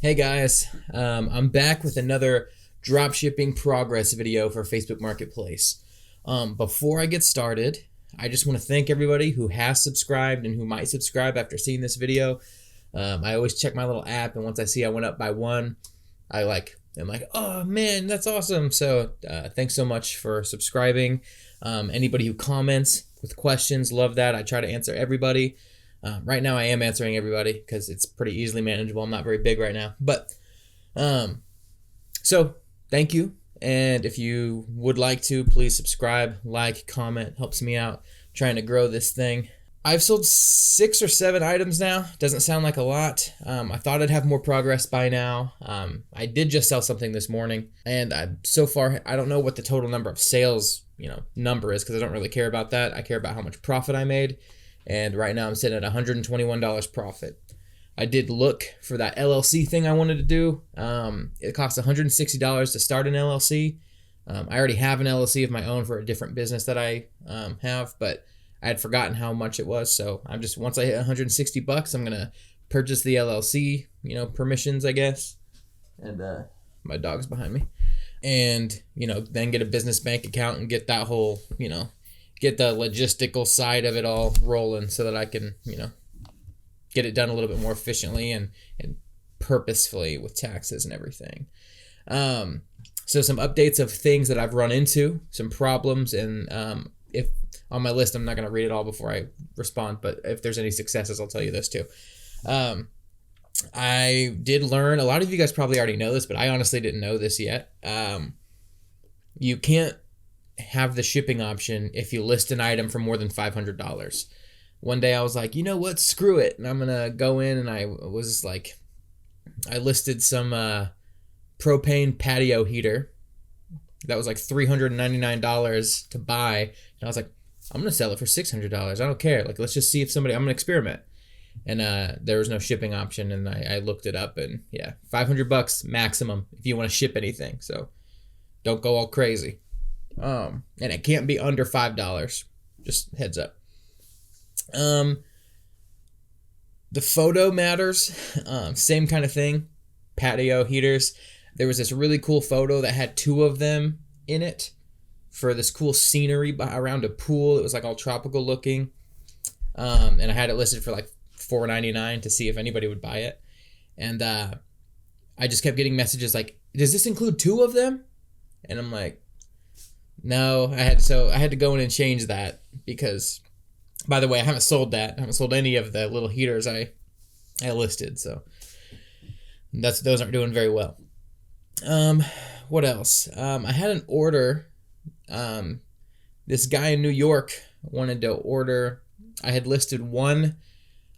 Hey guys, I'm back with another dropshipping progress video for Facebook Marketplace. Before I get started, I just want to thank everybody who has subscribed and who might subscribe after seeing this video. I always check my little app, and once I see I went up by one, I'm like, oh man, that's awesome. So thanks so much for subscribing. Anybody who comments with questions, love that. I try to answer everybody. Right now I am answering everybody because it's pretty easily manageable. I'm not very big right now. But so thank you. And if you would like to, please subscribe, like, comment. Helps me out trying to grow this thing. I've sold 6 or 7 items now. Doesn't sound like a lot. I thought I'd have more progress by now. I did just sell something this morning. And so far, I don't know what the total number of sales number is because I don't really care about that. I care about how much profit I made. And right now I'm sitting at $121 profit. I did look for that LLC thing I wanted to do. It costs $160 to start an LLC. I already have an LLC of my own for a different business that I have, but I had forgotten how much it was. So once I hit $160, I'm gonna purchase the LLC, permissions, I guess. And my dog's behind me. And then get a business bank account and get that whole, get the logistical side of it all rolling so that I can, get it done a little bit more efficiently and purposefully with taxes and everything. So some updates of things that I've run into, some problems, and if on my list, I'm not going to read it all before I respond, but if there's any successes, I'll tell you this too. I did learn, a lot of you guys probably already know this, but I honestly didn't know this yet. You can't have the shipping option if you list an item for more than $500. One day I was like, you know what, screw it, and I'm gonna go in, and I listed some propane patio heater that was like $399 to buy, and I was like, I'm gonna sell it for $600. I don't care, like, let's just see if I'm gonna experiment. And there was no shipping option, and I looked it up, and yeah, $500 maximum if you want to ship anything, so don't go all crazy. And it can't be under $5. Just heads up. The photo matters. Same kind of thing. Patio heaters. There was this really cool photo that had 2 of them in it for this cool scenery around a pool. It was like all tropical looking. And I had it listed for like $4.99 to see if anybody would buy it. And I just kept getting messages like, does this include 2 of them? And I'm like, no, I had to go in and change that because, by the way, I haven't sold that. I haven't sold any of the little heaters I listed, so those aren't doing very well. What else? I had an order. This guy in New York wanted to order. I had listed one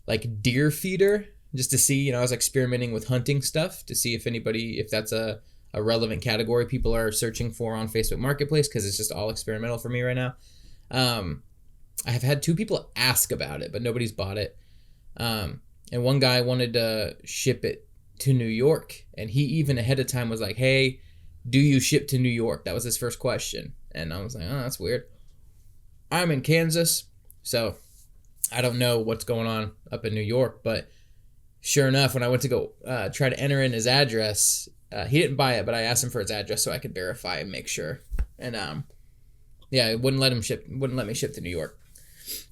like deer feeder just to see. I was experimenting with hunting stuff to see if that's a relevant category people are searching for on Facebook Marketplace, because it's just all experimental for me right now. I have had 2 people ask about it, but nobody's bought it. And one guy wanted to ship it to New York, and he even ahead of time was like, hey, do you ship to New York? That was his first question. And I was like, oh, that's weird. I'm in Kansas, so I don't know what's going on up in New York, but sure enough, when I went to go try to enter in his address, he didn't buy it, but I asked him for his address so I could verify and make sure. And yeah, it wouldn't let me ship to New York.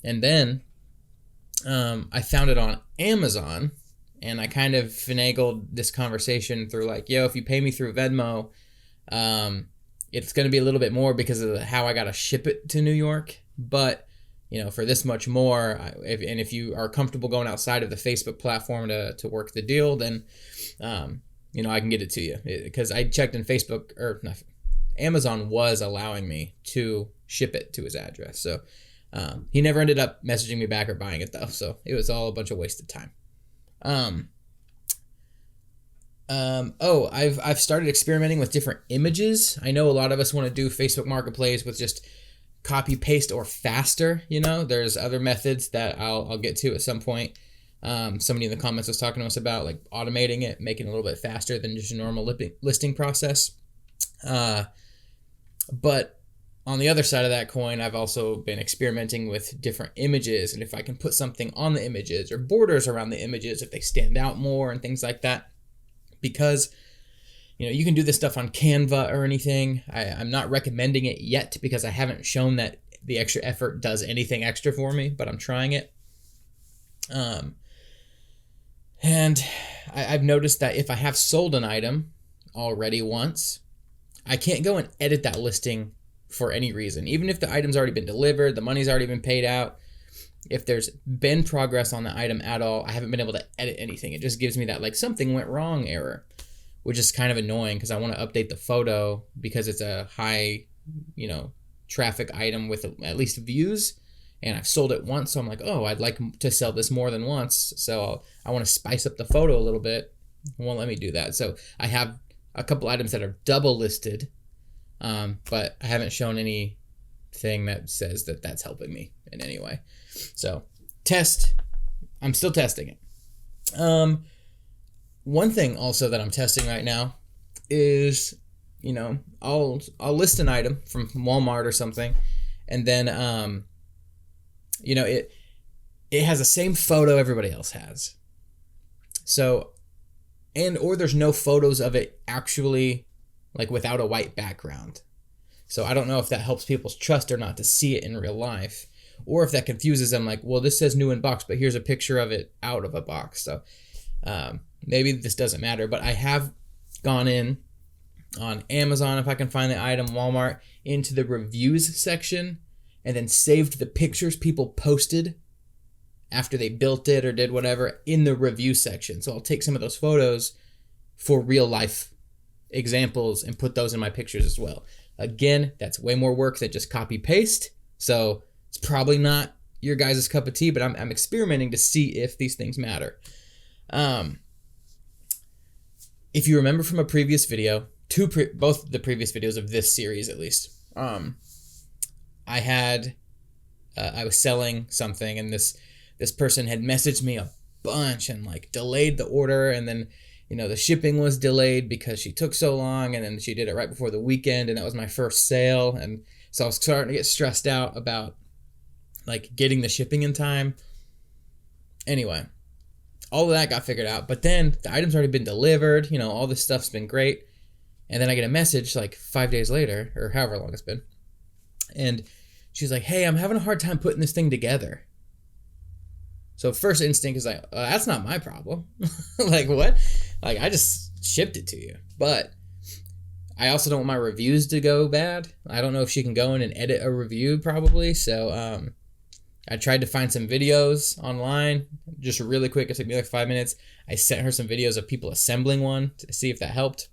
And then I found it on Amazon, and I kind of finagled this conversation through like, yo, if you pay me through Venmo, it's going to be a little bit more because of how I got to ship it to New York. But for this much more, if you are comfortable going outside of the Facebook platform to work the deal, then I can get it to you, because I checked in Facebook, or not, Amazon was allowing me to ship it to his address. So he never ended up messaging me back or buying it though. So it was all a bunch of wasted time. I've started experimenting with different images. I know a lot of us want to do Facebook Marketplace with just copy paste or faster. There's other methods that I'll get to at some point. Somebody in the comments was talking to us about like automating it, making it a little bit faster than just a normal listing process. But on the other side of that coin, I've also been experimenting with different images, and if I can put something on the images or borders around the images, if they stand out more and things like that. because you can do this stuff on Canva or anything. I'm not recommending it yet because I haven't shown that the extra effort does anything extra for me, but I'm trying it. And I've noticed that if I have sold an item already once, I can't go and edit that listing for any reason. Even if the item's already been delivered, the money's already been paid out, if there's been progress on the item at all, I haven't been able to edit anything. It just gives me that like something went wrong error, which is kind of annoying because I want to update the photo because it's a high, traffic item with at least views, and I've sold it once, so I'm like, oh, I'd like to sell this more than once, so I want to spice up the photo a little bit. It won't let me do that. So I have a couple items that are double listed, but I haven't shown anything that says that that's helping me in any way. So I'm still testing it. One thing also that I'm testing right now is, I'll list an item from Walmart or something, and then it has the same photo everybody else has. So, or there's no photos of it actually, like without a white background. So I don't know if that helps people's trust or not to see it in real life, or if that confuses them, like, well, this says new in box, but here's a picture of it out of a box. So maybe this doesn't matter, but I have gone in on Amazon, if I can find the item, Walmart, into the reviews section, and then saved the pictures people posted after they built it or did whatever in the review section. So I'll take some of those photos for real life examples and put those in my pictures as well. Again, that's way more work than just copy paste. So it's probably not your guys' cup of tea, but I'm experimenting to see if these things matter. If you remember from a previous video, both the previous videos of this series at least, I was selling something, and this person had messaged me a bunch and like delayed the order, and then the shipping was delayed because she took so long, and then she did it right before the weekend, and that was my first sale, and so I was starting to get stressed out about like getting the shipping in time. Anyway, all of that got figured out, but then the item's already been delivered, all this stuff's been great, and then I get a message like 5 days later, or however long it's been, and she's like, hey, I'm having a hard time putting this thing together. So first instinct is like, that's not my problem. Like, what? Like, I just shipped it to you. But I also don't want my reviews to go bad. I don't know if she can go in and edit a review probably. So I tried to find some videos online, just really quick. It took me like 5 minutes. I sent her some videos of people assembling one to see if that helped.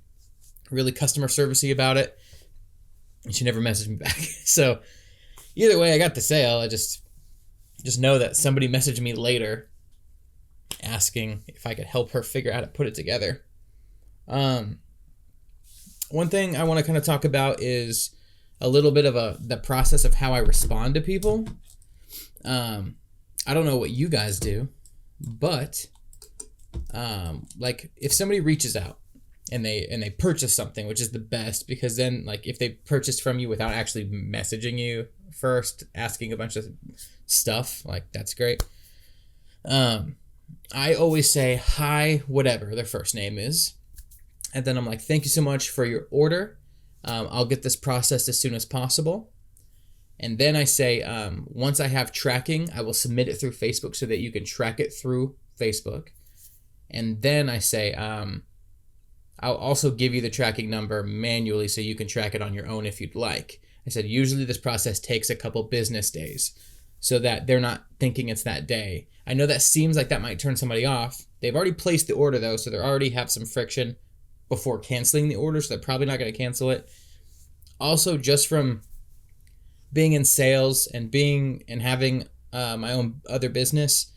Really customer servicey about it. And she never messaged me back. So either way, I got the sale. I just know that somebody messaged me later asking if I could help her figure out how to put it together. One thing I want to kind of talk about is a little bit of the process of how I respond to people. I don't know what you guys do, but like if somebody reaches out and they purchase something, which is the best, because then like if they purchased from you without actually messaging you first, asking a bunch of stuff, like that's great. I always say hi, whatever their first name is, and then I'm like, thank you so much for your order. I'll get this processed as soon as possible. And then I say, once I have tracking, I will submit it through Facebook so that you can track it through Facebook. And then I say, I'll also give you the tracking number manually so you can track it on your own if you'd like. I said, usually this process takes a couple business days so that they're not thinking it's that day. I know that seems like that might turn somebody off. They've already placed the order though, so they already have some friction before canceling the order, so they're probably not going to cancel it. Also, just from being in sales and having my own other business,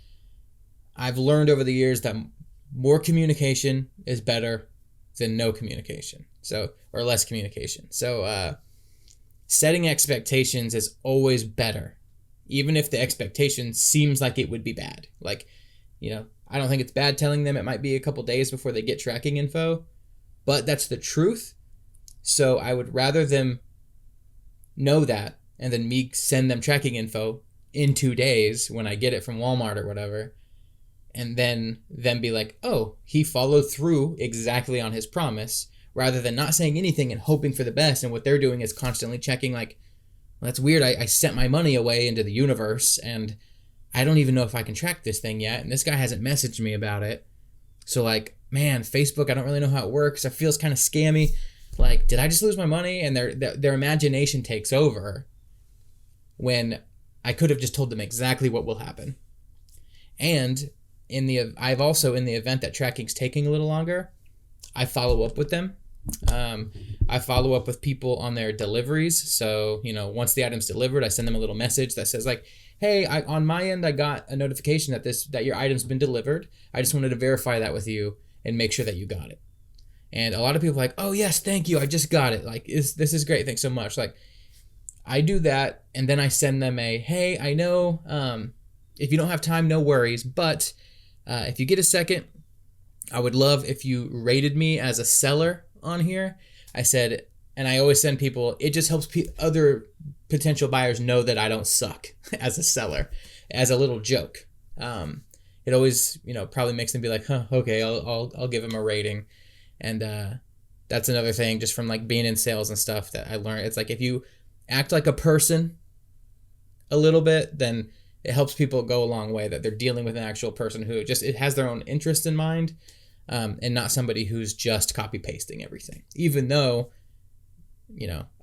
I've learned over the years that more communication is better than no communication. Or less communication. So setting expectations is always better, even if the expectation seems like it would be bad. Like, I don't think it's bad telling them it might be a couple days before they get tracking info, but that's the truth. So I would rather them know that and then me send them tracking info in 2 days when I get it from Walmart or whatever, and then them be like, oh, he followed through exactly on his promise, rather than not saying anything and hoping for the best. And what they're doing is constantly checking, like, well, that's weird. I sent my money away into the universe, and I don't even know if I can track this thing yet. And this guy hasn't messaged me about it. So, like, man, Facebook, I don't really know how it works. It feels kind of scammy. Like, did I just lose my money? And their imagination takes over when I could have just told them exactly what will happen. And I've also, in the event that tracking's taking a little longer, I follow up with them. I follow up with people on their deliveries. So, once the item's delivered, I send them a little message that says, like, hey, on my end, I got a notification that your item's been delivered. I just wanted to verify that with you and make sure that you got it. And a lot of people are like, oh, yes, thank you. I just got it. Like, this is great. Thanks so much. Like, I do that, and then I send them hey, I know if you don't have time, no worries. But if you get a second, I would love if you rated me as a seller on here. I said, and I always send people, it just helps other potential buyers know that I don't suck as a seller, as a little joke. It always, probably makes them be like, huh, okay, I'll give them a rating. And that's another thing just from like being in sales and stuff that I learned. It's like, if you act like a person a little bit, then it helps people go a long way, that they're dealing with an actual person who it has their own interest in mind, and not somebody who's just copy pasting everything. Even though,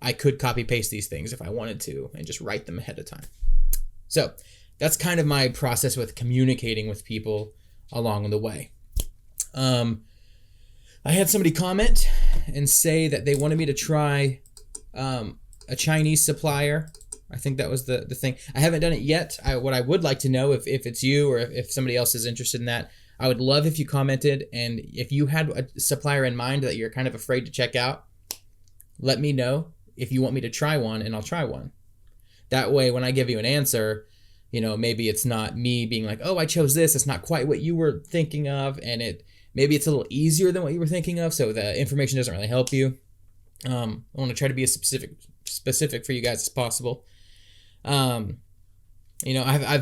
I could copy paste these things if I wanted to and just write them ahead of time. So that's kind of my process with communicating with people along the way. I had somebody comment and say that they wanted me to try a Chinese supplier. I think that was the thing. I haven't done it yet. What I would like to know, if it's you or if somebody else is interested in that, I would love if you commented. And if you had a supplier in mind that you're kind of afraid to check out, let me know if you want me to try one, and I'll try one. That way, when I give you an answer, maybe it's not me being like, oh, I chose this. It's not quite what you were thinking of. And maybe it's a little easier than what you were thinking of. So the information doesn't really help you. I want to try to be as specific for you guys as possible. I've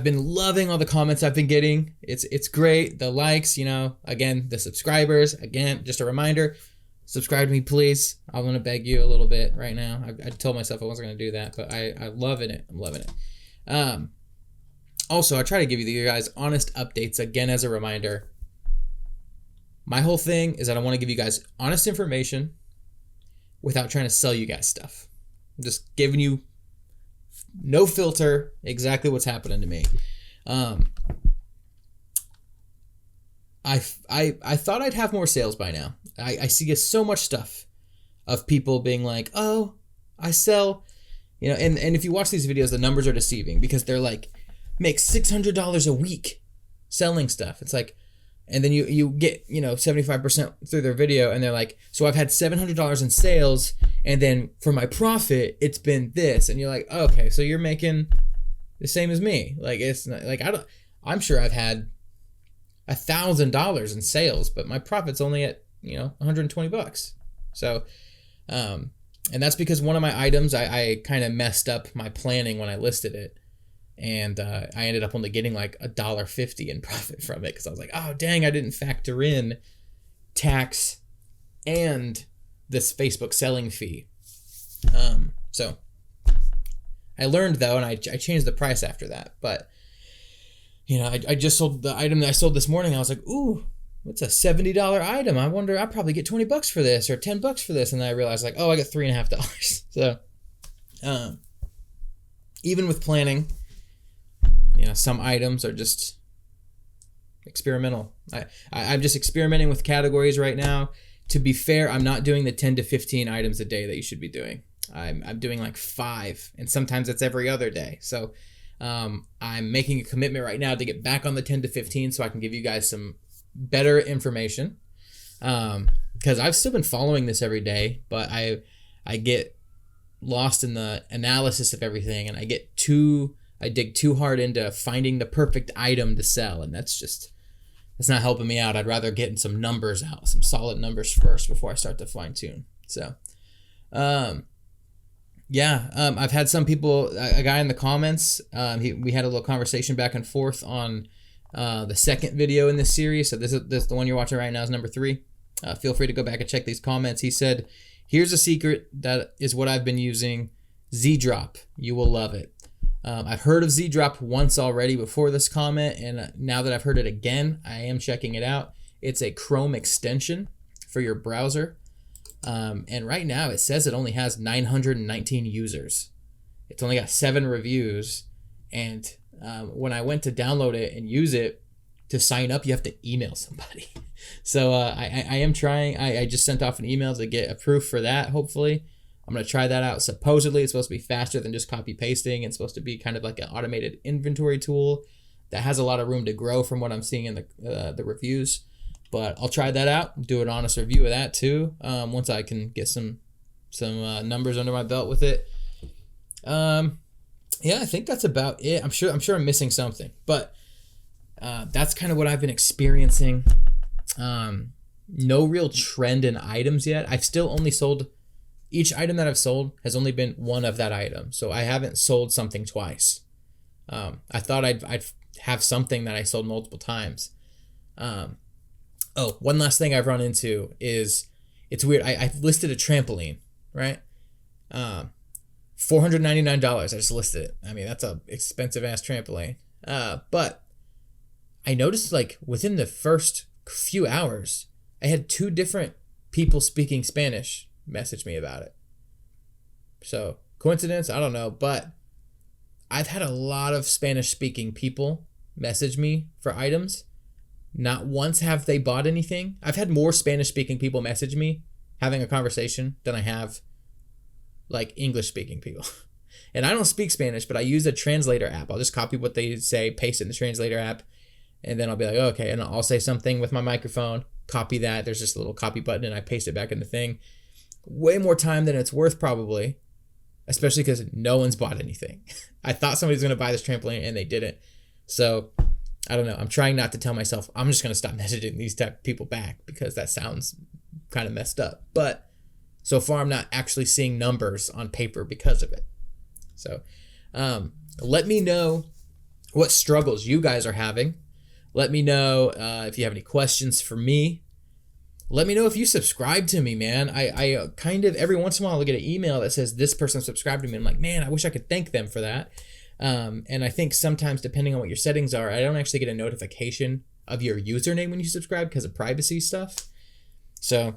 been loving all the comments I've been getting. It's great. The likes, again, the subscribers, again, just a reminder, subscribe to me, please. I want to beg you a little bit right now. I told myself I wasn't going to do that, but I'm loving it. I'm loving it. Also, I try to give you guys honest updates, again, as a reminder. My whole thing is that I want to give you guys honest information without trying to sell you guys stuff. I'm just giving you no filter, exactly what's happening to me. I thought I'd have more sales by now. I see so much stuff of people being like, oh, I sell, and if you watch these videos, the numbers are deceiving because they're like, make $600 a week selling stuff. It's like, and then you get, 75% through their video, and they're like, so I've had $700 in sales, and then for my profit, it's been this. And you're like, oh, okay, so you're making the same as me. Like, it's not, like, I'm sure I've had $1,000 in sales, but my profit's only at, $120. So, and that's because one of my items, I kind of messed up my planning when I listed it. And I ended up only getting like $1.50 in profit from it because I was like, oh, dang, I didn't factor in tax and this Facebook selling fee. So I learned, though, and I changed the price after that. But, I just sold the item that I sold this morning. I was like, ooh, what's a $70 item? I wonder, I'll probably get $20 for this or $10 for this. And then I realized, like, oh, I got $3.50. So even with planning, some items are just experimental. I'm just experimenting with categories right now. To be fair, I'm not doing the 10 to 15 items a day that you should be doing. I'm doing like 5, and sometimes it's every other day. So I'm making a commitment right now to get back on the 10 to 15 so I can give you guys some better information. Because I've still been following this every day, but I get lost in the analysis of everything, and I dig too hard into finding the perfect item to sell, and it's not helping me out. I'd rather get some numbers out, some solid numbers first before I start to fine tune. So, I've had some people, a guy in the comments, we had a little conversation back and forth on the second video in this series. So this the one you're watching right now is number 3. Feel free to go back and check these comments. He said, here's a secret that is what I've been using, Z-Drop. You will love it. I've heard of Z-Drop once already before this comment, and now that I've heard it again, I am checking it out. It's a Chrome extension for your browser. And right now it says it only has 919 users. It's only got 7 reviews. And when I went to download it and use it, to sign up, you have to email somebody. So I am trying. I just sent off an email to get approved for that, hopefully. I'm going to try that out. Supposedly, it's supposed to be faster than just copy pasting. It's supposed to be kind of like an automated inventory tool that has a lot of room to grow from what I'm seeing in the reviews. But I'll try that out, do an honest review of that too, once I can get some numbers under my belt with it. Yeah, I think that's about it. I'm sure I'm missing something, but that's kind of what I've been experiencing. No real trend in items yet. I've still only sold, each item that I've sold has only been one of that item. So I haven't sold something twice. I thought I'd have something that I sold multiple times. Oh, one last thing I've run into is, it's weird. I listed a trampoline, right? $499. I just listed it. I mean, that's a expensive ass trampoline. But I noticed like within the first few hours, I had 2 different people speaking Spanish message me about it. So coincidence? I don't know, but I've had a lot of Spanish speaking people message me for items. Not once have they bought anything. I've had more Spanish speaking people message me having a conversation than I have like English speaking people. And I don't speak Spanish, but I use a translator app. I'll just copy what they say, paste it in the translator app, and then I'll be like, oh, okay, and I'll say something with my microphone, copy that. There's just a little copy button, and I paste it back in the thing. Way more time than it's worth, probably, especially because no one's bought anything. I thought somebody was going to buy this trampoline, and they didn't. So I don't know. I'm trying not to tell myself I'm just going to stop messaging these type of people back, because that sounds kind of messed up. But so far, I'm not actually seeing numbers on paper because of it. So let me know what struggles you guys are having. Let me know if you have any questions for me. Let me know if you subscribe to me, man. I kind of, every once in a while, I'll get an email that says this person subscribed to me. I'm like, man, I wish I could thank them for that. And I think sometimes, depending on what your settings are, I don't actually get a notification of your username when you subscribe because of privacy stuff. So,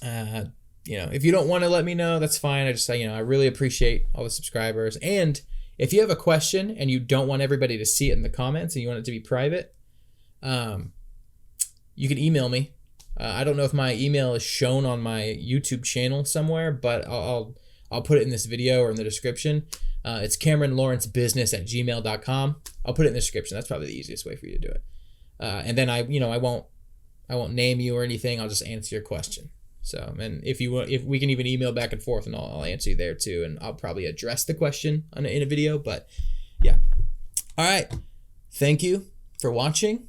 if you don't want to let me know, that's fine. I just, I really appreciate all the subscribers. And if you have a question and you don't want everybody to see it in the comments and you want it to be private, you can email me. I don't know if my email is shown on my YouTube channel somewhere, but I'll put it in this video or in the description. It's CameronLawrenceBusiness@gmail.com. I'll put it in the description. That's probably the easiest way for you to do it. And then I won't name you or anything. I'll just answer your question. So, and if we can even email back and forth, and I'll answer you there too, and I'll probably address the question in a video. But yeah, all right. Thank you for watching.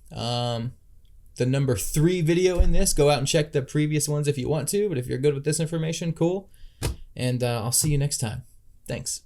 The number 3 video in this. Go out and check the previous ones if you want to. But if you're good with this information, cool. And I'll see you next time. Thanks.